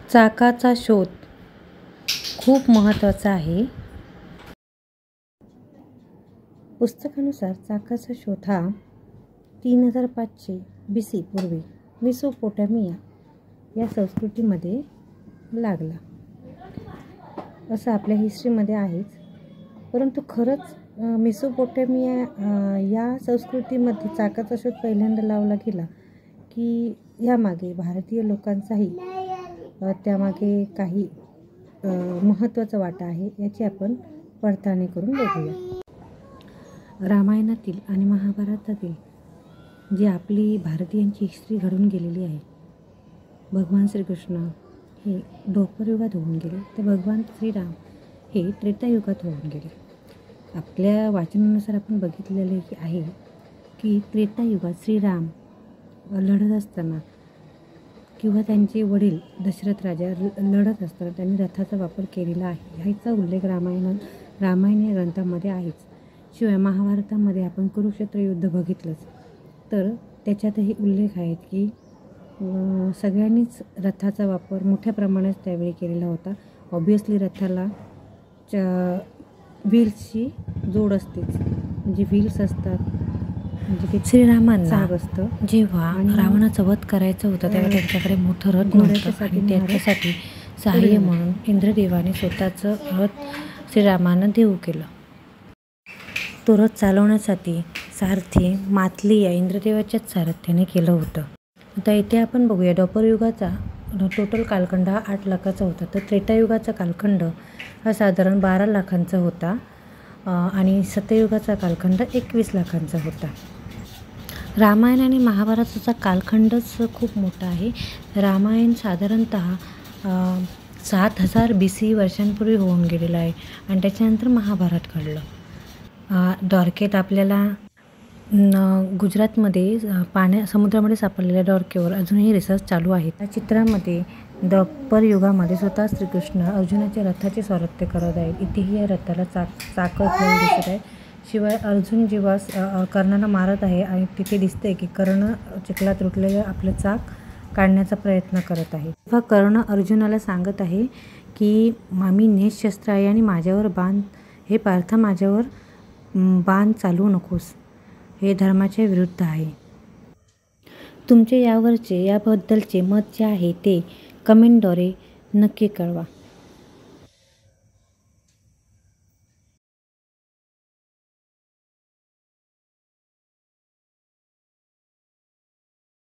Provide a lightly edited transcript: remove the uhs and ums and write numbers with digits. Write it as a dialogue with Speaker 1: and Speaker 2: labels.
Speaker 1: चाकाचा शोध खूप महत्त्वाचा आहे. पुस्तकानुसार चाकाचा शोध हा 3500 BC पूर्वी मेसोपोटॅमिया या संस्कृतीमध्ये लागला असं आपल्या हिस्ट्रीमध्ये आहेच. परंतु खरंच मेसोपोटॅमिया या संस्कृतीमध्ये चाकाचा शोध पहिल्यांदा लावला गेला की यामागे भारतीय लोकांचाही त्यामागे काही महत्त्वाचा वाटा आहे याची आपण पडताळणी करून बघूया. रामायणातील आणि महाभारतातील जी आपली भारतीयांची हिस्ट्री घडून गेलेली आहे, भगवान श्रीकृष्ण हे द्वापरयुगात होऊन गेले, तर भगवान श्रीराम हे त्रेतायुगात होऊन गेले. आपल्या वाचनानुसार आपण बघितलेले आहे की त्रेतायुगात श्रीराम लढत असताना किंवा त्यांचे वडील दशरथ राजा लढत असताना त्यांनी रथाचा वापर केलेला आहे. ह्याचा उल्लेख रामायण ग्रंथामध्ये आहेच. शिवाय महाभारतामध्ये आपण कुरुक्षेत्र युद्ध बघितलंच तर त्याच्यातही उल्लेख आहेत की सगळ्यांनीच रथाचा वापर मोठ्या प्रमाणात त्यावेळी केलेला होता. ऑब्वियसली रथाला व्हील्सची जोड असतेच, म्हणजे व्हील्स असतात, म्हणजे
Speaker 2: श्रीरामांना
Speaker 1: असतं.
Speaker 2: जेव्हा रावणाचा वध करायचं होतं तेव्हा त्यांच्याकडे मोठं रथ नव्हतं आणि त्याच्यासाठी सहाय्य म्हणून इंद्रदेवाने स्वतःचं रथ श्रीरामांना देऊ केलं. तो रथ चालवण्यासाठी सारथी मातली या इंद्रदेवाच्याच सारथ्याने केलं होतं. आता इथे आपण बघूया द्वापरयुगाचा टोटल कालखंड हा 8 लाखाचा होता, तर त्रेतायुगाचा कालखंड हा साधारण 12 लाखांचा होता आणि सत्ययुगाचा कालखंड 21 लाखांचा होता. रामायण आणि महाभारताचा कालखंडच खूप मोठा आहे. रामायण साधारणतः 7000 BC वर्षांपूर्वी होऊन गेलेलं आहे आणि त्याच्यानंतर महाभारत घडलं. द्वारकेत आपल्याला गुजरातमध्ये समुद्रामध्ये सापडलेल्या द्वारकेवर अजूनही रिसर्च चालू आहेत. या चित्रामध्ये द्वापर युगामध्ये स्वतः श्रीकृष्ण अर्जुनाच्या रथाचे करत आहेत. इथेही या रथाला चाकं दिसत आहे. शिवाय अर्जुन जेव्हा कर्णाला मारत आहे आणि तिथे दिसते की कर्ण चिखलात रुतलेलं आपलं चाक काढण्याचा प्रयत्न करत आहे. तेव्हा कर्ण अर्जुनाला सांगत आहे की मी नेश शस्त्र आहे आणि माझ्यावर बाण, हे पार्थ माझ्यावर बाण चालवू नकोस, हे धर्माच्या विरुद्ध आहे. तुमचे याबद्दलचे मत जे आहे ते कमेंटद्वारे नक्की कळवा.